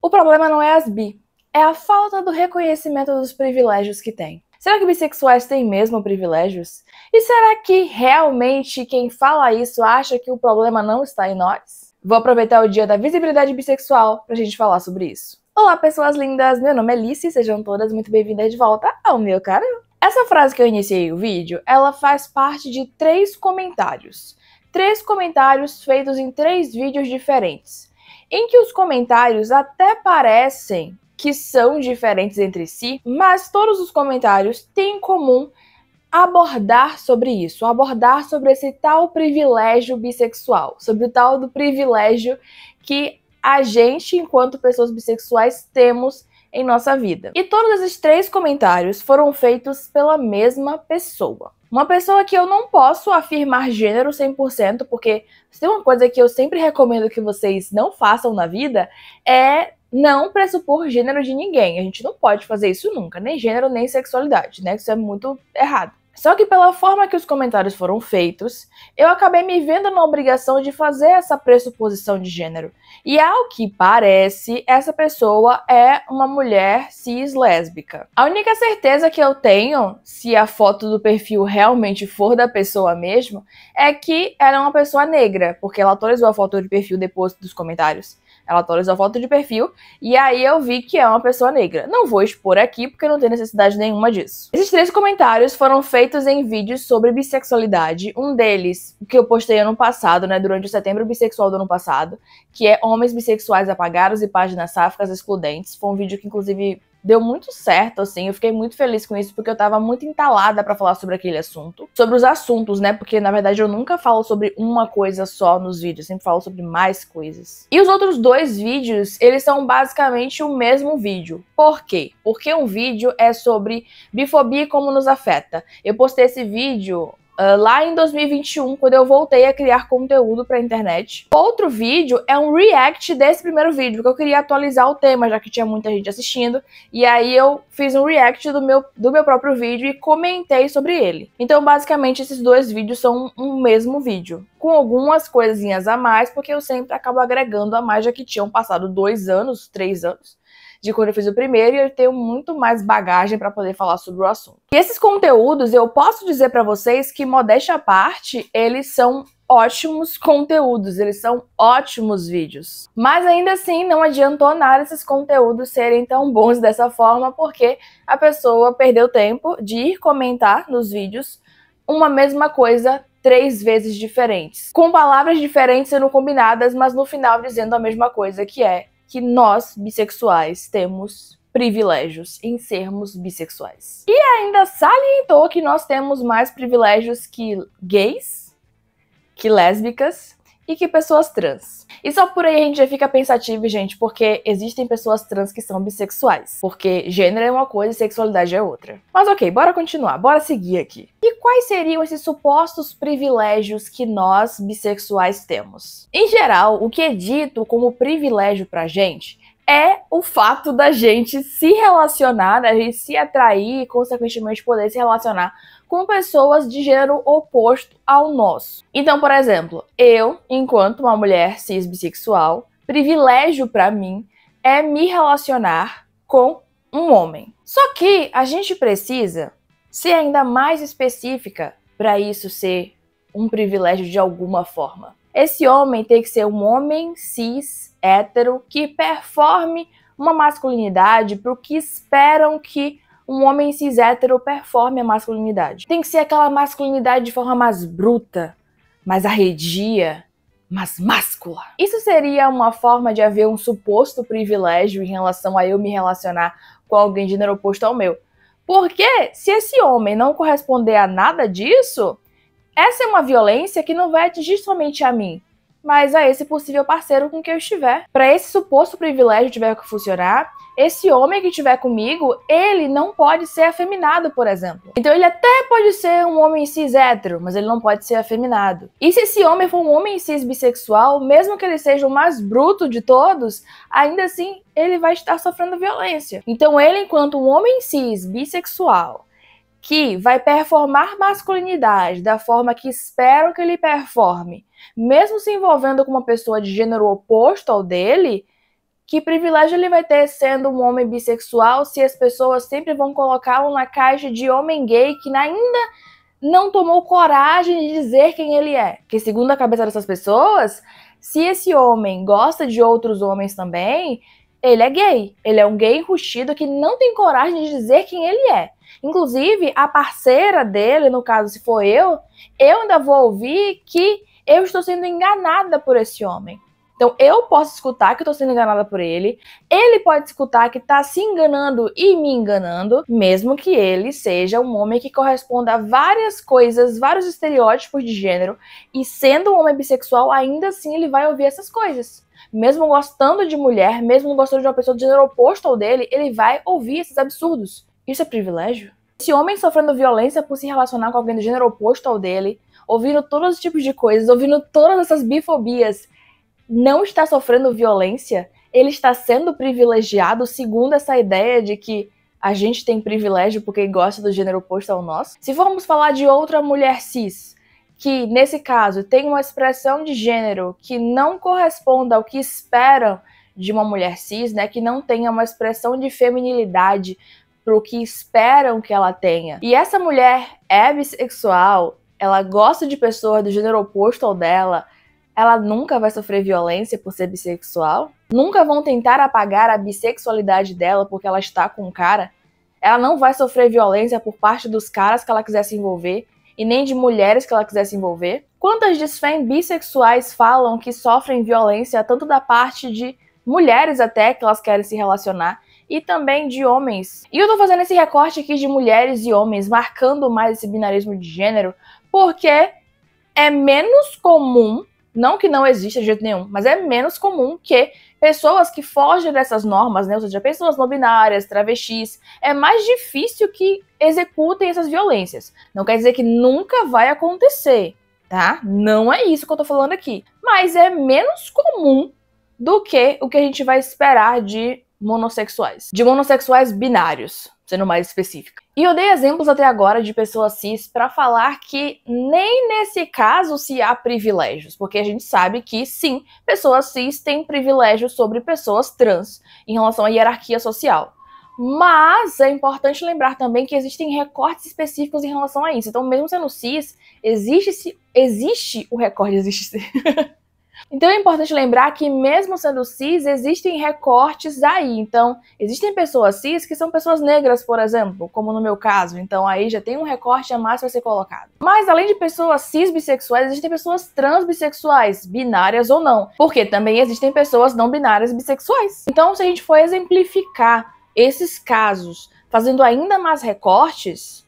O problema não é as bi, é a falta do reconhecimento dos privilégios que tem. Será que bissexuais têm mesmo privilégios? E será que realmente quem fala isso acha que o problema não está em nós? Vou aproveitar o dia da visibilidade bissexual pra gente falar sobre isso. Olá, pessoas lindas! Meu nome é Alice e sejam todas muito bem-vindas de volta ao meu canal. Essa frase que eu iniciei o vídeo, ela faz parte de 3 comentários. 3 comentários feitos em 3 vídeos diferentes, em que os comentários até parecem que são diferentes entre si, mas todos os comentários têm em comum abordar sobre isso, abordar sobre esse tal privilégio bissexual, sobre o tal do privilégio que a gente, enquanto pessoas bissexuais, temos em nossa vida. E todos esses 3 comentários foram feitos pela mesma pessoa. Uma pessoa que eu não posso afirmar gênero 100%, porque se tem uma coisa que eu sempre recomendo que vocês não façam na vida, é não pressupor gênero de ninguém. A gente não pode fazer isso nunca, nem gênero, nem sexualidade, né? Isso é muito errado. Só que pela forma que os comentários foram feitos, eu acabei me vendo na obrigação de fazer essa pressuposição de gênero. E ao que parece, essa pessoa é uma mulher cis lésbica. A única certeza que eu tenho, se a foto do perfil realmente for da pessoa mesmo, é que ela é uma pessoa negra, porque ela atualizou a foto de perfil depois dos comentários. Ela atualizou a foto de perfil e aí eu vi que é uma pessoa negra. Não vou expor aqui porque não tem necessidade nenhuma disso. Esses 3 comentários foram feitos em vídeos sobre bissexualidade. Um deles, que eu postei ano passado, né, durante o Setembro Bissexual do ano passado, que é Homens Bissexuais Apagados e Páginas Sáficas Excludentes. Foi um vídeo que, inclusive, deu muito certo, assim, eu fiquei muito feliz com isso, porque eu tava muito entalada pra falar sobre aquele assunto. Sobre os assuntos, né, porque na verdade eu nunca falo sobre uma coisa só nos vídeos, eu sempre falo sobre mais coisas. E os outros 2 vídeos, eles são basicamente o mesmo vídeo. Por quê? Porque um vídeo é sobre bifobia e como nos afeta. Eu postei esse vídeo lá em 2021, quando eu voltei a criar conteúdo pra internet. Outro vídeo é um react desse primeiro vídeo, porque eu queria atualizar o tema, já que tinha muita gente assistindo, e aí eu fiz um react do meu próprio vídeo e comentei sobre ele. Então, basicamente, esses 2 vídeos são um mesmo vídeo, com algumas coisinhas a mais, porque eu sempre acabo agregando a mais, já que tinham passado 2 anos, 3 anos, de quando eu fiz o primeiro, e eu tenho muito mais bagagem para poder falar sobre o assunto. E esses conteúdos, eu posso dizer para vocês que, modéstia à parte, eles são ótimos conteúdos, eles são ótimos vídeos. Mas ainda assim, não adiantou nada esses conteúdos serem tão bons dessa forma, porque a pessoa perdeu tempo de ir comentar nos vídeos uma mesma coisa 3 vezes diferentes, com palavras diferentes sendo combinadas, mas no final dizendo a mesma coisa, que é que nós, bissexuais, temos privilégios em sermos bissexuais. E ainda salientou que nós temos mais privilégios que gays, que lésbicas e que pessoas trans. E só por aí a gente já fica pensativo, gente, porque existem pessoas trans que são bissexuais. Porque gênero é uma coisa e sexualidade é outra. Mas ok, bora continuar, bora seguir aqui. E quais seriam esses supostos privilégios que nós, bissexuais, temos? Em geral, o que é dito como privilégio pra gente é o fato da gente se relacionar, da gente se atrair e, consequentemente, poder se relacionar com pessoas de gênero oposto ao nosso. Então, por exemplo, eu, enquanto uma mulher cis bissexual, privilégio pra mim é me relacionar com um homem. Só que a gente precisa ser ainda mais específica para isso ser um privilégio de alguma forma. Esse homem tem que ser um homem cis, hétero, que performe uma masculinidade para o que esperam que um homem cis hétero performe a masculinidade. Tem que ser aquela masculinidade de forma mais bruta, mais arredia, mais máscula. Isso seria uma forma de haver um suposto privilégio em relação a eu me relacionar com alguém de gênero oposto ao meu. Porque se esse homem não corresponder a nada disso, essa é uma violência que não vai atingir somente a mim, mas a esse possível parceiro com quem eu estiver. Para esse suposto privilégio tiver que funcionar, esse homem que estiver comigo, ele não pode ser afeminado, por exemplo. Então ele até pode ser um homem cis hétero, mas ele não pode ser afeminado. E se esse homem for um homem cis bissexual, mesmo que ele seja o mais bruto de todos, ainda assim ele vai estar sofrendo violência. Então ele, enquanto um homem cis bissexual, que vai performar masculinidade da forma que esperam que ele performe, mesmo se envolvendo com uma pessoa de gênero oposto ao dele, Que privilégio ele vai ter sendo um homem bissexual se as pessoas sempre vão colocá-lo na caixa de homem gay que ainda não tomou coragem de dizer quem ele é? Que segundo a cabeça dessas pessoas, se esse homem gosta de outros homens também, ele é gay. Ele é um gay enrustido que não tem coragem de dizer quem ele é. Inclusive, a parceira dele, no caso, se for eu ainda vou ouvir que eu estou sendo enganada por esse homem. Então, eu posso escutar que eu estou sendo enganada por ele pode escutar que está se enganando e me enganando, mesmo que ele seja um homem que corresponda a várias coisas, vários estereótipos de gênero, e sendo um homem bissexual, ainda assim ele vai ouvir essas coisas. Mesmo gostando de mulher, mesmo gostando de uma pessoa de gênero oposto ao dele, ele vai ouvir esses absurdos. Isso é privilégio? Esse homem sofrendo violência por se relacionar com alguém do gênero oposto ao dele, ouvindo todos os tipos de coisas, ouvindo todas essas bifobias, não está sofrendo violência? Ele está sendo privilegiado segundo essa ideia de que a gente tem privilégio porque gosta do gênero oposto ao nosso? Se formos falar de outra mulher cis, que nesse caso tem uma expressão de gênero que não corresponda ao que esperam de uma mulher cis, né, que não tenha uma expressão de feminilidade pro que esperam que ela tenha. E essa mulher é bissexual, ela gosta de pessoas do gênero oposto ao dela, ela nunca vai sofrer violência por ser bissexual? Nunca vão tentar apagar a bissexualidade dela porque ela está com um cara? Ela não vai sofrer violência por parte dos caras que ela quiser se envolver e nem de mulheres que ela quiser se envolver? Quantas desfém bissexuais falam que sofrem violência tanto da parte de mulheres até que elas querem se relacionar e também de homens? E eu tô fazendo esse recorte aqui de mulheres e homens, marcando mais esse binarismo de gênero, porque é menos comum, não que não exista de jeito nenhum, mas é menos comum que pessoas que fogem dessas normas, né, ou seja, pessoas não binárias, travestis, é mais difícil que executem essas violências. Não quer dizer que nunca vai acontecer, tá? Não é isso que eu tô falando aqui. Mas é menos comum do que o que a gente vai esperar de monossexuais binários, sendo mais específica. E eu dei exemplos até agora de pessoas cis para falar que nem nesse caso se há privilégios, porque a gente sabe que sim, pessoas cis têm privilégios sobre pessoas trans em relação à hierarquia social. Mas é importante lembrar também que existem recortes específicos em relação a isso. Então, mesmo sendo cis, existe o recorte, Então é importante lembrar que mesmo sendo cis, existem recortes aí. Então, existem pessoas cis que são pessoas negras, por exemplo, como no meu caso. Então aí já tem um recorte a mais para ser colocado. Mas além de pessoas cis bissexuais, existem pessoas trans bissexuais, binárias ou não. Porque também existem pessoas não binárias bissexuais. Então, se a gente for exemplificar esses casos, fazendo ainda mais recortes,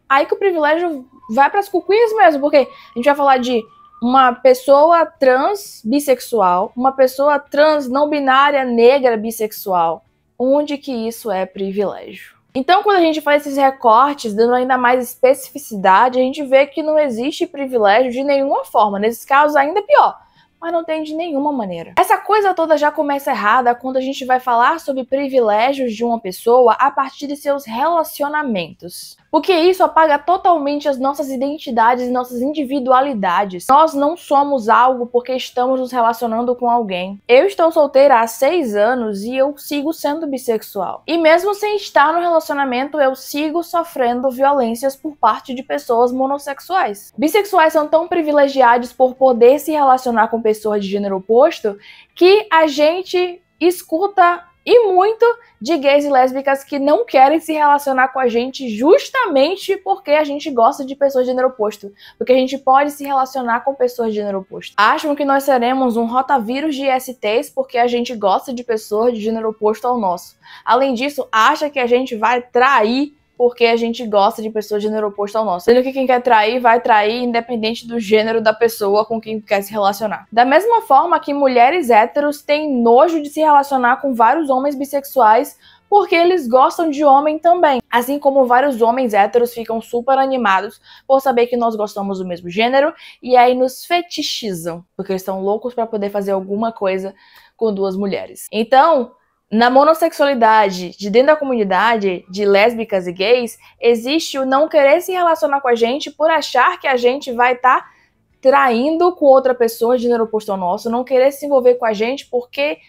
aí que o privilégio vai para as cucuias mesmo. Porque a gente vai falar de uma pessoa trans bissexual, uma pessoa trans não binária negra bissexual. Onde que isso é privilégio? Então, quando a gente faz esses recortes, dando ainda mais especificidade, a gente vê que não existe privilégio de nenhuma forma. Nesses casos, ainda é pior. Mas não tem de nenhuma maneira. Essa coisa toda já começa errada quando a gente vai falar sobre privilégios de uma pessoa a partir de seus relacionamentos. Porque isso apaga totalmente as nossas identidades e nossas individualidades. Nós não somos algo porque estamos nos relacionando com alguém. Eu estou solteira há 6 anos e eu sigo sendo bissexual. E mesmo sem estar no relacionamento, eu sigo sofrendo violências por parte de pessoas monossexuais. Bissexuais são tão privilegiados por poder se relacionar com pessoas de gênero oposto que a gente escuta e muito de gays e lésbicas que não querem se relacionar com a gente justamente porque a gente gosta de pessoas de gênero oposto. Porque a gente pode se relacionar com pessoas de gênero oposto. Acham que nós seremos um rotavírus de STs porque a gente gosta de pessoas de gênero oposto ao nosso. Além disso, acha que a gente vai trair porque a gente gosta de pessoas de gênero oposto ao nosso. Sendo que quem quer trair, vai trair independente do gênero da pessoa com quem quer se relacionar. Da mesma forma que mulheres héteros têm nojo de se relacionar com vários homens bissexuais porque eles gostam de homem também. Assim como vários homens héteros ficam super animados por saber que nós gostamos do mesmo gênero e aí nos fetichizam, porque eles estão loucos para poder fazer alguma coisa com duas mulheres. Então, na monossexualidade de dentro da comunidade de lésbicas e gays, existe o não querer se relacionar com a gente por achar que a gente vai estar traindo com outra pessoa de gênero oposto ao nosso, não querer se envolver com a gente porque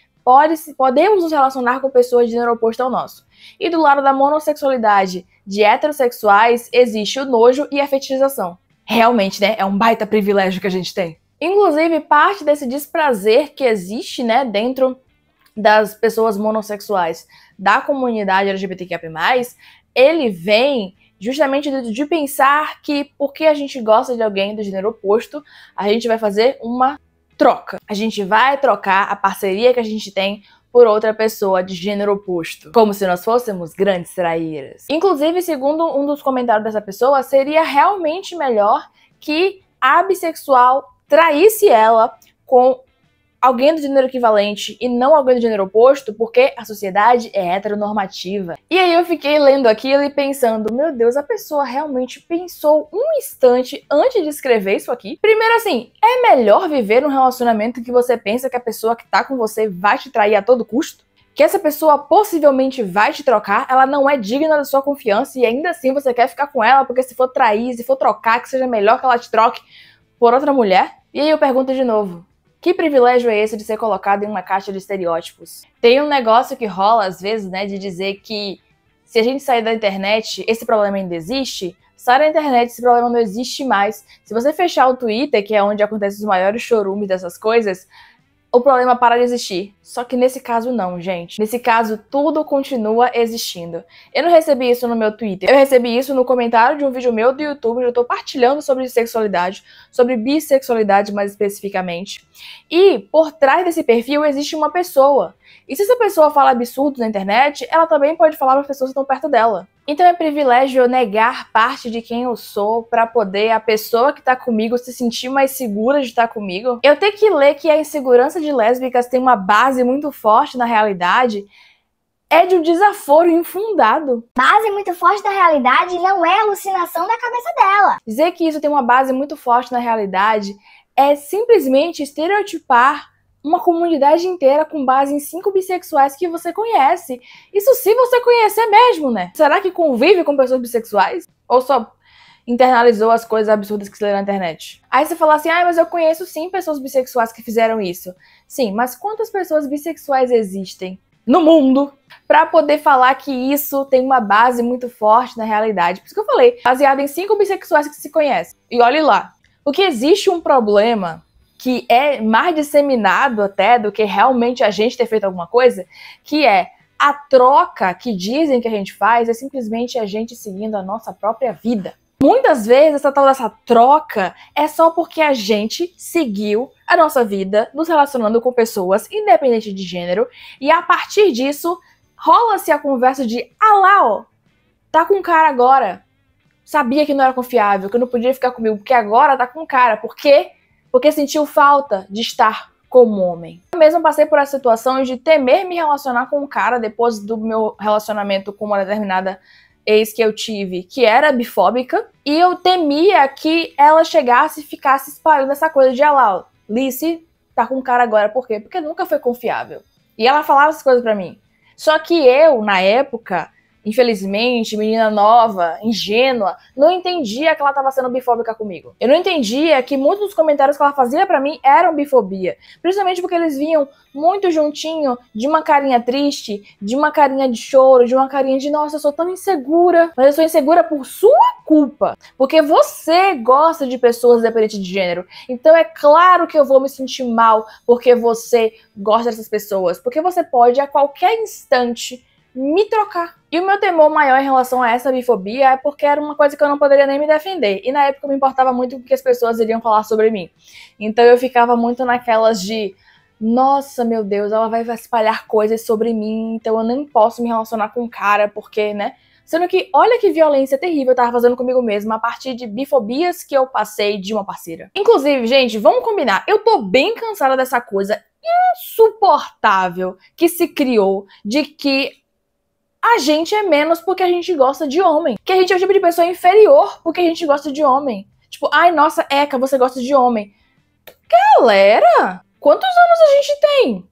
podemos nos relacionar com pessoas de gênero oposto ao nosso. E do lado da monossexualidade de heterossexuais, existe o nojo e a fetichização. Realmente, né? É um baita privilégio que a gente tem. Inclusive, parte desse desprazer que existe, né, dentro das pessoas monossexuais da comunidade LGBTQIA+, ele vem justamente de pensar que porque a gente gosta de alguém do gênero oposto, a gente vai fazer uma troca. A gente vai trocar a parceria que a gente tem por outra pessoa de gênero oposto. Como se nós fôssemos grandes traíras. Inclusive, segundo um dos comentários dessa pessoa, seria realmente melhor que a bissexual traísse ela com alguém do gênero equivalente e não alguém do gênero oposto, porque a sociedade é heteronormativa. E aí eu fiquei lendo aquilo e pensando, meu Deus, a pessoa realmente pensou um instante antes de escrever isso aqui? Primeiro assim, é melhor viver um relacionamento que você pensa que a pessoa que tá com você vai te trair a todo custo? Que essa pessoa possivelmente vai te trocar, ela não é digna da sua confiança e ainda assim você quer ficar com ela porque se for trair, se for trocar, que seja melhor que ela te troque por outra mulher? E aí eu pergunto de novo, que privilégio é esse de ser colocado em uma caixa de estereótipos? Tem um negócio que rola às vezes, né, de dizer que se a gente sair da internet, esse problema ainda existe. Sai da internet, esse problema não existe mais. Se você fechar o Twitter, que é onde acontecem os maiores chorumes dessas coisas, o problema para de existir. Só que nesse caso não, gente. Nesse caso, tudo continua existindo. Eu não recebi isso no meu Twitter. Eu recebi isso no comentário de um vídeo meu do YouTube, onde eu tô partilhando sobre sexualidade, sobre bissexualidade mais especificamente. E por trás desse perfil existe uma pessoa. E se essa pessoa fala absurdos na internet, ela também pode falar para as pessoas que estão perto dela. Então é privilégio eu negar parte de quem eu sou pra poder a pessoa que tá comigo se sentir mais segura de estar comigo. Eu tenho que ler que a insegurança de lésbicas tem uma base muito forte na realidade é de um desaforo infundado. Base muito forte da realidade não é alucinação da cabeça dela. Dizer que isso tem uma base muito forte na realidade é simplesmente estereotipar uma comunidade inteira com base em 5 bissexuais que você conhece. Isso se você conhecer mesmo, né? Será que convive com pessoas bissexuais? Ou só internalizou as coisas absurdas que você lê na internet? Aí você fala assim, mas eu conheço sim pessoas bissexuais que fizeram isso. Sim, mas quantas pessoas bissexuais existem no mundo pra poder falar que isso tem uma base muito forte na realidade? Por isso que eu falei, baseado em 5 bissexuais que se conhecem. E olhe lá, porque existe um problema que é mais disseminado até do que realmente a gente ter feito alguma coisa, que é a troca que dizem que a gente faz é simplesmente a gente seguindo a nossa própria vida. Muitas vezes essa tal dessa troca é só porque a gente seguiu a nossa vida nos relacionando com pessoas independente de gênero e a partir disso rola-se a conversa de lá, ó, tá com cara agora. Sabia que não era confiável, que não podia ficar comigo, porque agora tá com cara. Por quê? Porque sentiu falta de estar como homem. Eu mesmo passei por essa situação de temer me relacionar com um cara depois do meu relacionamento com uma determinada ex que eu tive, que era bifóbica, e eu temia que ela chegasse e ficasse espalhando essa coisa de lá, Lice tá com cara agora. Por quê? Porque nunca foi confiável. E ela falava essas coisas pra mim. Só que eu, na época, infelizmente, menina nova, ingênua, não entendia que ela estava sendo bifóbica comigo. Eu não entendia que muitos dos comentários que ela fazia pra mim eram bifobia. Principalmente porque eles vinham muito juntinho de uma carinha triste, de uma carinha de choro, de uma carinha de nossa, eu sou tão insegura. Mas eu sou insegura por sua culpa. Porque você gosta de pessoas independentes de gênero. Então é claro que eu vou me sentir mal porque você gosta dessas pessoas. Porque você pode a qualquer instante me trocar. E o meu temor maior em relação a essa bifobia é porque era uma coisa que eu não poderia nem me defender. E na época eu me importava muito com o que as pessoas iriam falar sobre mim. Então eu ficava muito naquelas de nossa, meu Deus, ela vai espalhar coisas sobre mim, então eu nem posso me relacionar com um cara, porque, né? Sendo que, olha que violência terrível eu tava fazendo comigo mesma a partir de bifobias que eu passei de uma parceira. Inclusive, gente, vamos combinar, eu tô bem cansada dessa coisa insuportável que se criou de que a gente é menos porque a gente gosta de homem. Que a gente é o tipo de pessoa inferior porque a gente gosta de homem. Tipo, ai, nossa, Eka, você gosta de homem. Galera, quantos anos a gente tem?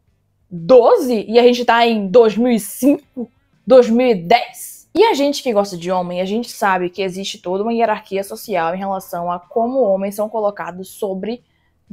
12? E a gente tá em 2005? 2010? E a gente que gosta de homem, a gente sabe que existe toda uma hierarquia social em relação a como homens são colocados sobre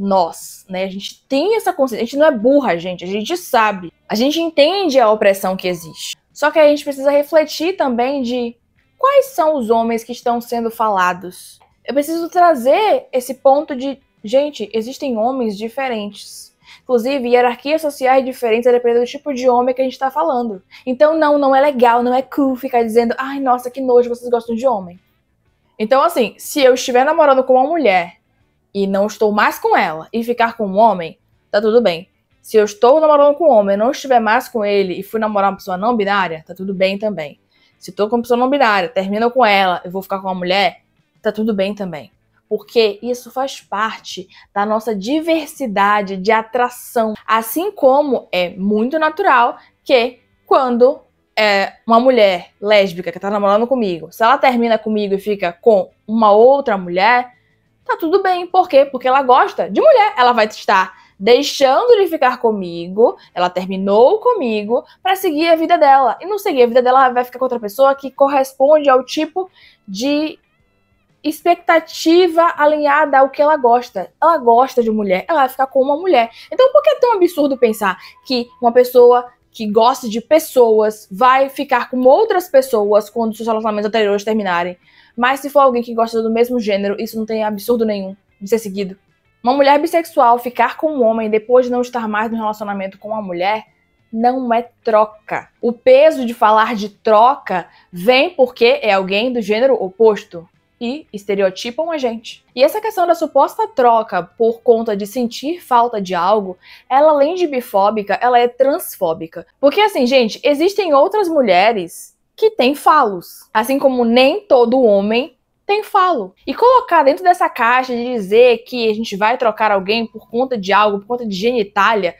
nós, né? A gente tem essa consciência, a gente não é burra, gente, a gente sabe. A gente entende a opressão que existe. Só que a gente precisa refletir também de quais são os homens que estão sendo falados. Eu preciso trazer esse ponto de, gente, existem homens diferentes. Inclusive, hierarquias sociais diferentes a depender do tipo de homem que a gente tá falando. Então, não é legal, não é cool ficar dizendo, ai, nossa, que nojo, vocês gostam de homem. Então, assim, se eu estiver namorando com uma mulher e não estou mais com ela e ficar com um homem, tá tudo bem. Se eu estou namorando com um homem e não estiver mais com ele e fui namorar uma pessoa não binária, tá tudo bem também. Se estou com uma pessoa não binária, termino com ela, eu vou ficar com uma mulher, tá tudo bem também. Porque isso faz parte da nossa diversidade de atração. Assim como é muito natural que quando uma mulher lésbica que tá namorando comigo, se ela termina comigo e fica com uma outra mulher, tá tudo bem. Por quê? Porque ela gosta de mulher. Ela vai estar deixando de ficar comigo, ela terminou comigo pra seguir a vida dela. E não seguir a vida dela, ela vai ficar com outra pessoa que corresponde ao tipo de expectativa alinhada ao que ela gosta. Ela gosta de mulher, ela vai ficar com uma mulher. Então por que é tão absurdo pensar que uma pessoa que gosta de pessoas vai ficar com outras pessoas quando seus relacionamentos anteriores terminarem? Mas se for alguém que gosta do mesmo gênero, isso não tem absurdo nenhum de ser seguido. Uma mulher bissexual ficar com um homem depois de não estar mais no relacionamento com uma mulher não é troca. O peso de falar de troca vem porque é alguém do gênero oposto e estereotipam a gente. E essa questão da suposta troca por conta de sentir falta de algo, ela além de bifóbica, ela é transfóbica. Porque assim, gente, existem outras mulheres que têm falos. Assim como nem todo homem tem falo. E colocar dentro dessa caixa de dizer que a gente vai trocar alguém por conta de algo, por conta de genitália,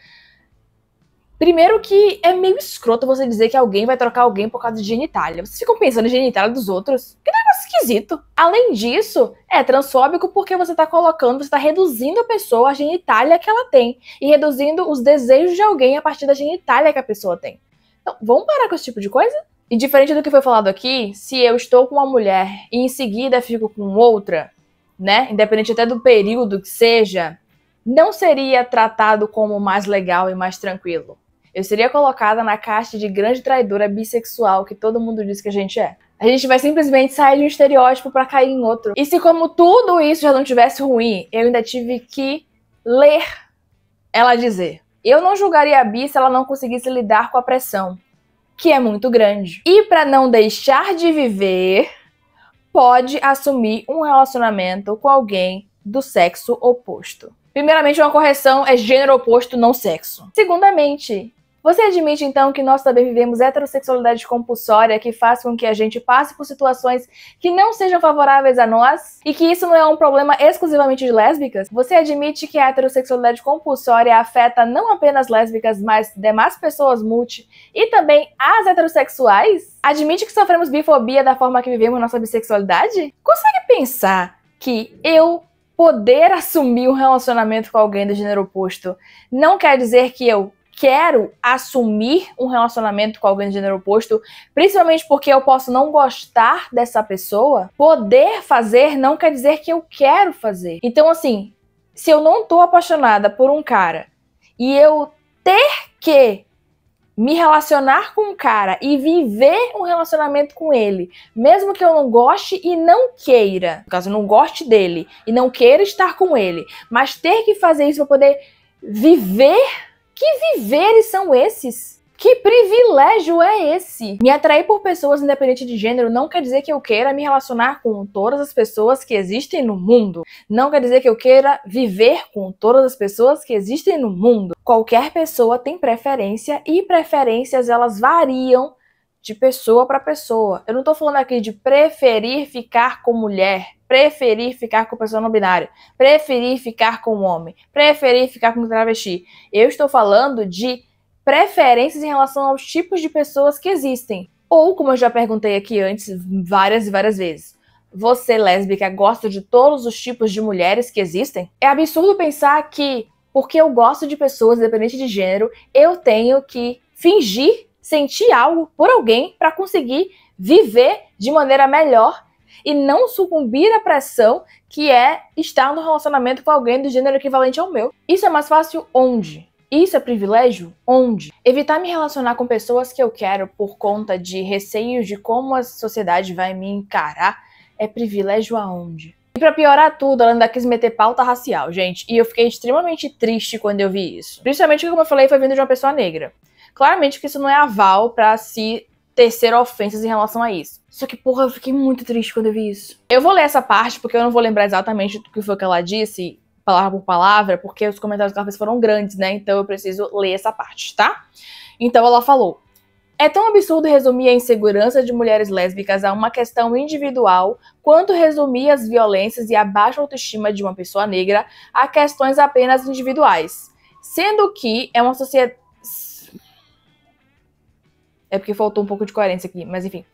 primeiro que é meio escroto você dizer que alguém vai trocar alguém por causa de genitália. Vocês ficam pensando em genitália dos outros? Que negócio esquisito. Além disso, é transfóbico porque você tá colocando, você tá reduzindo a pessoa à genitália que ela tem. E reduzindo os desejos de alguém a partir da genitália que a pessoa tem. Então, vamos parar com esse tipo de coisa? E diferente do que foi falado aqui, se eu estou com uma mulher e em seguida fico com outra, né, independente até do período que seja, não seria tratado como mais legal e mais tranquilo. Eu seria colocada na caixa de grande traidora bissexual que todo mundo diz que a gente é. A gente vai simplesmente sair de um estereótipo pra cair em outro. E se como tudo isso já não tivesse ruim, eu ainda tive que ler ela dizer. Eu não julgaria a Bi se ela não conseguisse lidar com a pressão, que é muito grande. E pra não deixar de viver, pode assumir um relacionamento com alguém do sexo oposto. Primeiramente, uma correção é gênero oposto, não sexo. Segundamente, você admite então que nós também vivemos heterossexualidade compulsória que faz com que a gente passe por situações que não sejam favoráveis a nós? E que isso não é um problema exclusivamente de lésbicas? Você admite que a heterossexualidade compulsória afeta não apenas lésbicas, mas demais pessoas multi e também as heterossexuais? Admite que sofremos bifobia da forma que vivemos nossa bissexualidade? Consegue pensar que eu poder assumir um relacionamento com alguém do gênero oposto não quer dizer que eu quero assumir um relacionamento com alguém do gênero oposto, principalmente porque eu posso não gostar dessa pessoa? Poder fazer não quer dizer que eu quero fazer. Então, assim, se eu não tô apaixonada por um cara e eu ter que me relacionar com um cara e viver um relacionamento com ele, mesmo que eu não goste e não queira, no caso, eu não goste dele e não queira estar com ele, mas ter que fazer isso para poder viver. Que viveres são esses? Que privilégio é esse? Me atrair por pessoas independente de gênero não quer dizer que eu queira me relacionar com todas as pessoas que existem no mundo. Não quer dizer que eu queira viver com todas as pessoas que existem no mundo. Qualquer pessoa tem preferência e preferências elas variam de pessoa para pessoa. Eu não tô falando aqui de preferir ficar com mulher, preferir ficar com pessoa não binária, preferir ficar com homem, preferir ficar com travesti. Eu estou falando de preferências em relação aos tipos de pessoas que existem. Ou, como eu já perguntei aqui antes várias e várias vezes, você, lésbica, gosta de todos os tipos de mulheres que existem? É absurdo pensar que, porque eu gosto de pessoas independente de gênero, eu tenho que fingir sentir algo por alguém para conseguir viver de maneira melhor, e não sucumbir à pressão que é estar no relacionamento com alguém do gênero equivalente ao meu. Isso é mais fácil onde? Isso é privilégio? Onde? Evitar me relacionar com pessoas que eu quero por conta de receios de como a sociedade vai me encarar é privilégio aonde? E pra piorar tudo, ela ainda quis meter pauta racial, gente, e eu fiquei extremamente triste quando eu vi isso. Principalmente, como eu falei, foi vindo de uma pessoa negra. Claramente que isso não é aval pra se tecer ofensas em relação a isso. Só que, porra, eu fiquei muito triste quando eu vi isso. Eu vou ler essa parte, porque eu não vou lembrar exatamente o que foi que ela disse, palavra por palavra, porque os comentários que ela fez foram grandes, né? Então eu preciso ler essa parte, tá? Então ela falou: é tão absurdo resumir a insegurança de mulheres lésbicas a uma questão individual, quanto resumir as violências e a baixa autoestima de uma pessoa negra a questões apenas individuais. Sendo que é uma sociedade... É porque faltou um pouco de coerência aqui, mas enfim.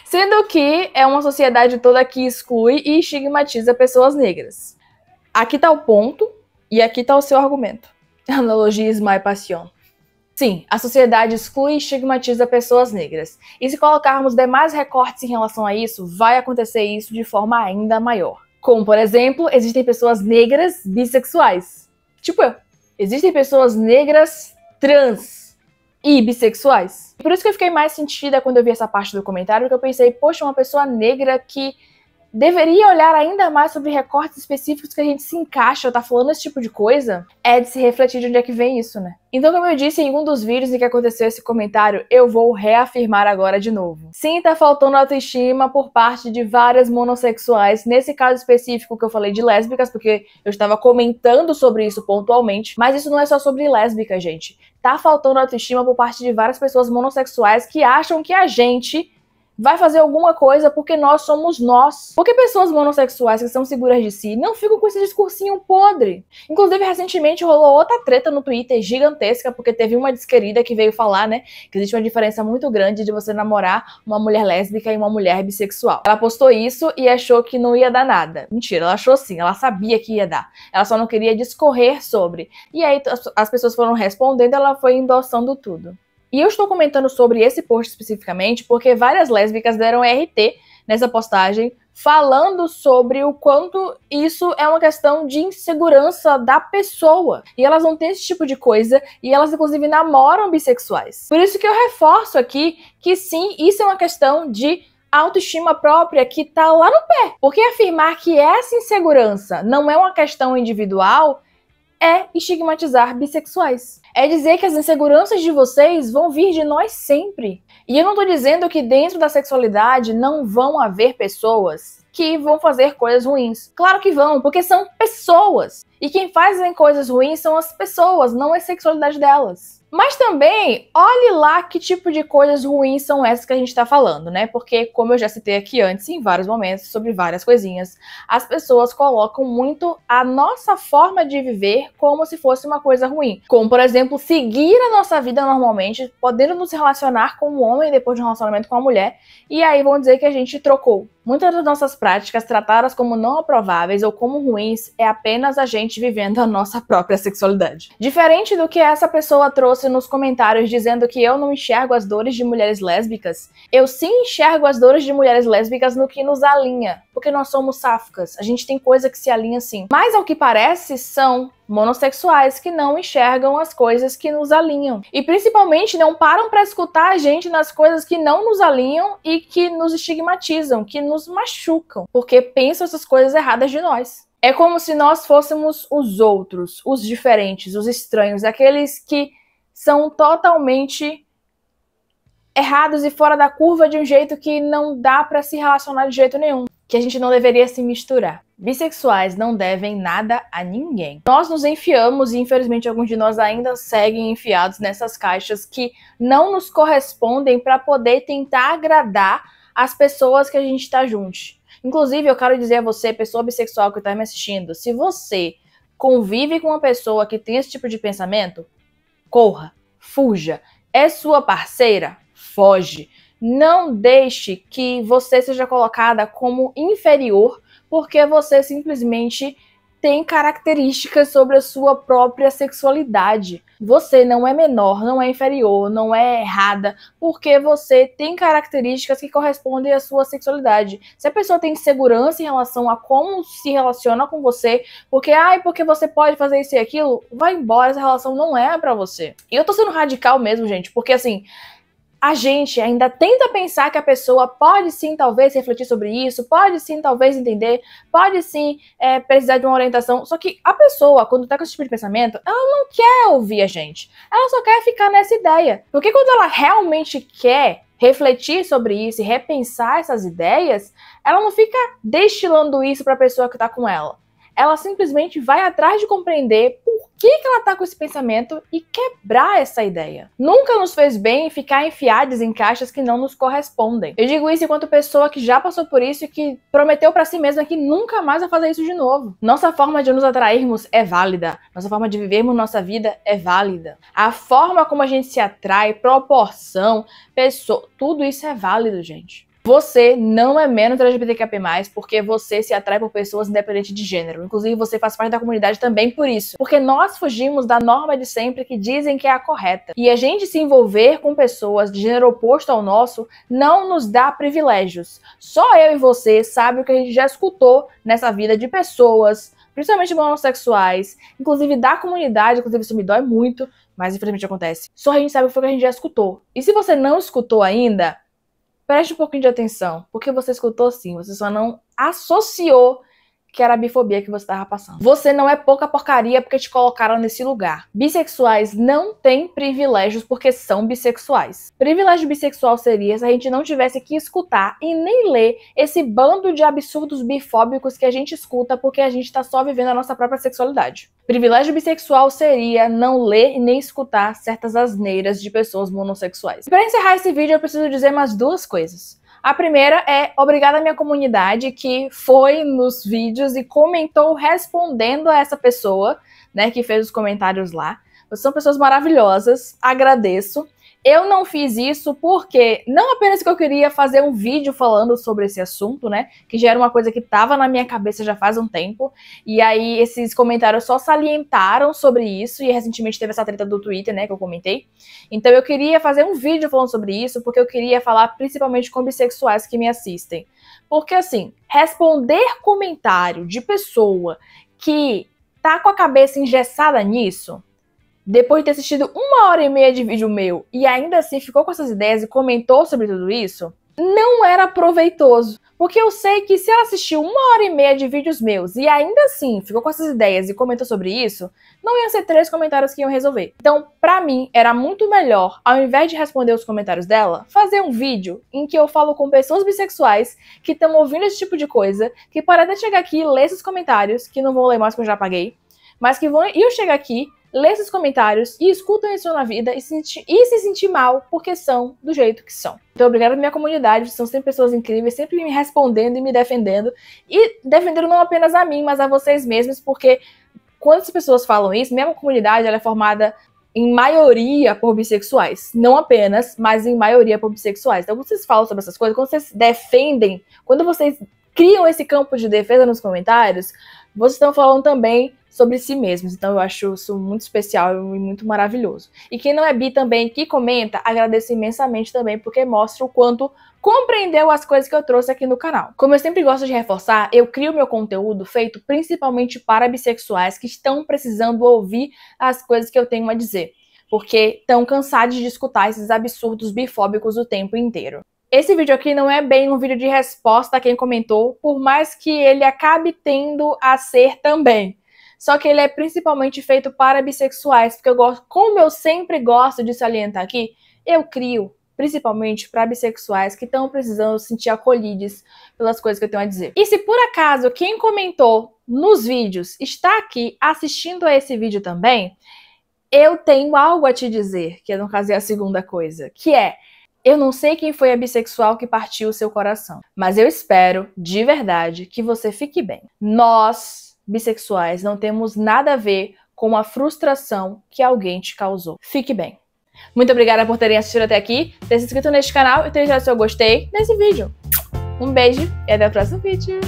Sendo que é uma sociedade toda que exclui e estigmatiza pessoas negras. Aqui tá o ponto e aqui tá o seu argumento. Analogia is my passion. Sim, a sociedade exclui e estigmatiza pessoas negras. E se colocarmos demais recortes em relação a isso, vai acontecer isso de forma ainda maior. Como, por exemplo, existem pessoas negras bissexuais. Tipo eu. Existem pessoas negras trans e bissexuais. Por isso que eu fiquei mais sentida quando eu vi essa parte do comentário, porque eu pensei, poxa, uma pessoa negra que deveria olhar ainda mais sobre recortes específicos que a gente se encaixa, tá falando esse tipo de coisa, é de se refletir de onde é que vem isso, né? Então, como eu disse em um dos vídeos em que aconteceu esse comentário, eu vou reafirmar agora de novo. Sim, tá faltando autoestima por parte de várias monossexuais, nesse caso específico que eu falei de lésbicas, porque eu estava comentando sobre isso pontualmente, mas isso não é só sobre lésbicas, gente. Tá faltando autoestima por parte de várias pessoas monossexuais que acham que a gente vai fazer alguma coisa porque nós somos nós. Porque pessoas monossexuais que são seguras de si não ficam com esse discursinho podre. Inclusive, recentemente rolou outra treta no Twitter gigantesca, porque teve uma desquerida que veio falar, né, que existe uma diferença muito grande de você namorar uma mulher lésbica e uma mulher bissexual. Ela postou isso e achou que não ia dar nada. Mentira, ela achou sim, ela sabia que ia dar. Ela só não queria discorrer sobre. E aí as pessoas foram respondendo, ela foi endossando tudo. E eu estou comentando sobre esse post especificamente porque várias lésbicas deram RT nessa postagem falando sobre o quanto isso é uma questão de insegurança da pessoa. E elas não têm esse tipo de coisa e elas inclusive namoram bissexuais. Por isso que eu reforço aqui que sim, isso é uma questão de autoestima própria que tá lá no pé. Porque afirmar que essa insegurança não é uma questão individual é estigmatizar bissexuais. É dizer que as inseguranças de vocês vão vir de nós sempre. E eu não tô dizendo que dentro da sexualidade não vão haver pessoas que vão fazer coisas ruins. Claro que vão, porque são pessoas. E quem fazem coisas ruins são as pessoas, não a sexualidade delas. Mas também, olhe lá que tipo de coisas ruins são essas que a gente tá falando, né? Porque, como eu já citei aqui antes, em vários momentos, sobre várias coisinhas, as pessoas colocam muito a nossa forma de viver como se fosse uma coisa ruim. Como, por exemplo, seguir a nossa vida normalmente, podendo nos relacionar com um homem depois de um relacionamento com uma mulher, e aí vão dizer que a gente trocou. Muitas das nossas práticas, tratadas como não aprováveis ou como ruins, é apenas a gente vivendo a nossa própria sexualidade. Diferente do que essa pessoa trouxe nos comentários dizendo que eu não enxergo as dores de mulheres lésbicas, eu sim enxergo as dores de mulheres lésbicas no que nos alinha, porque nós somos sáficas, a gente tem coisa que se alinha sim. Mas ao que parece são monossexuais que não enxergam as coisas que nos alinham. E principalmente não param para escutar a gente nas coisas que não nos alinham e que nos estigmatizam, que nos machucam, porque pensam essas coisas erradas de nós. É como se nós fôssemos os outros, os diferentes, os estranhos, aqueles que são totalmente errados e fora da curva de um jeito que não dá para se relacionar de jeito nenhum, que a gente não deveria se misturar. Bissexuais não devem nada a ninguém. Nós nos enfiamos e infelizmente alguns de nós ainda seguem enfiados nessas caixas que não nos correspondem para poder tentar agradar as pessoas que a gente está junto. Inclusive, eu quero dizer a você, pessoa bissexual que está me assistindo, se você convive com uma pessoa que tem esse tipo de pensamento, corra, fuja. É sua parceira? Foge. Não deixe que você seja colocada como inferior porque você simplesmente tem características sobre a sua própria sexualidade. Você não é menor, não é inferior, não é errada, porque você tem características que correspondem à sua sexualidade. Se a pessoa tem segurança em relação a como se relaciona com você, porque você pode fazer isso e aquilo, vai embora, essa relação não é pra você. E eu tô sendo radical mesmo, gente, porque assim, a gente ainda tenta pensar que a pessoa pode sim, talvez, refletir sobre isso, pode sim, talvez, entender, pode sim precisar de uma orientação. Só que a pessoa, quando tá com esse tipo de pensamento, ela não quer ouvir a gente. Ela só quer ficar nessa ideia. Porque quando ela realmente quer refletir sobre isso e repensar essas ideias, ela não fica destilando isso pra pessoa que tá com ela. Ela simplesmente vai atrás de compreender por que ela tá com esse pensamento e quebrar essa ideia. Nunca nos fez bem ficar enfiados em caixas que não nos correspondem. Eu digo isso enquanto pessoa que já passou por isso e que prometeu pra si mesma que nunca mais vai fazer isso de novo. Nossa forma de nos atrairmos é válida. Nossa forma de vivermos nossa vida é válida. A forma como a gente se atrai, proporção, pessoa, tudo isso é válido, gente. Você não é menos LGBTQIA+, porque você se atrai por pessoas independente de gênero. Inclusive, você faz parte da comunidade também por isso. Porque nós fugimos da norma de sempre que dizem que é a correta. E a gente se envolver com pessoas de gênero oposto ao nosso não nos dá privilégios. Só eu e você sabe o que a gente já escutou nessa vida de pessoas, principalmente homossexuais, inclusive da comunidade, inclusive isso me dói muito, mas infelizmente acontece. Só a gente sabe o que foi que a gente já escutou. E se você não escutou ainda, preste um pouquinho de atenção, porque você escutou sim, você só não associou que era a bifobia que você estava passando. Você não é pouca porcaria porque te colocaram nesse lugar. Bissexuais não têm privilégios porque são bissexuais. Privilégio bissexual seria se a gente não tivesse que escutar e nem ler esse bando de absurdos bifóbicos que a gente escuta porque a gente está só vivendo a nossa própria sexualidade. Privilégio bissexual seria não ler e nem escutar certas asneiras de pessoas monossexuais. Para encerrar esse vídeo, eu preciso dizer mais duas coisas. A primeira é obrigada à minha comunidade que foi nos vídeos e comentou respondendo a essa pessoa, né, que fez os comentários lá. Vocês são pessoas maravilhosas, agradeço. Eu não fiz isso porque, não apenas que eu queria fazer um vídeo falando sobre esse assunto, né, que já era uma coisa que estava na minha cabeça já faz um tempo, e aí esses comentários só salientaram sobre isso, e recentemente teve essa treta do Twitter, né, que eu comentei. Então eu queria fazer um vídeo falando sobre isso, porque eu queria falar principalmente com bissexuais que me assistem. Porque assim, responder comentário de pessoa que tá com a cabeça engessada nisso, depois de ter assistido 1h30 de vídeo meu e ainda assim ficou com essas ideias e comentou sobre tudo isso, não era proveitoso. Porque eu sei que se ela assistiu 1h30 de vídeos meus e ainda assim ficou com essas ideias e comentou sobre isso, não iam ser 3 comentários que iam resolver. Então, pra mim, era muito melhor, ao invés de responder os comentários dela, fazer um vídeo em que eu falo com pessoas bissexuais que estão ouvindo esse tipo de coisa, que podem até chegar aqui e ler esses comentários, que não vou ler mais porque eu já apaguei, mas que iam chegar aqui, ler esses comentários e escutam isso na vida e se sentir mal porque são do jeito que são. Então, obrigada à minha comunidade, são sempre pessoas incríveis, sempre me respondendo e me defendendo. E defendendo não apenas a mim, mas a vocês mesmos, porque quando as pessoas falam isso, minha comunidade ela é formada em maioria por bissexuais. Não apenas, mas em maioria por bissexuais. Então, quando vocês falam sobre essas coisas, quando vocês defendem, quando vocês criam esse campo de defesa nos comentários, vocês estão falando também sobre si mesmos. Então eu acho isso muito especial e muito maravilhoso. E quem não é bi também, que comenta, agradeço imensamente também, porque mostra o quanto compreendeu as coisas que eu trouxe aqui no canal. Como eu sempre gosto de reforçar, eu crio meu conteúdo feito principalmente para bissexuais que estão precisando ouvir as coisas que eu tenho a dizer, porque estão cansados de escutar esses absurdos bifóbicos o tempo inteiro. Esse vídeo aqui não é bem um vídeo de resposta a quem comentou, por mais que ele acabe tendo a ser também. Só que ele é principalmente feito para bissexuais, porque como eu sempre gosto de salientar aqui, eu crio principalmente para bissexuais que estão precisando se sentir acolhidos pelas coisas que eu tenho a dizer. E se por acaso quem comentou nos vídeos está aqui assistindo a esse vídeo também, eu tenho algo a te dizer, que no caso é a segunda coisa, que é: eu não sei quem foi a bissexual que partiu o seu coração, mas eu espero, de verdade, que você fique bem. Nós, bissexuais, não temos nada a ver com a frustração que alguém te causou. Fique bem. Muito obrigada por terem assistido até aqui, ter se inscrito neste canal e ter deixado seu gostei nesse vídeo. Um beijo e até o próximo vídeo.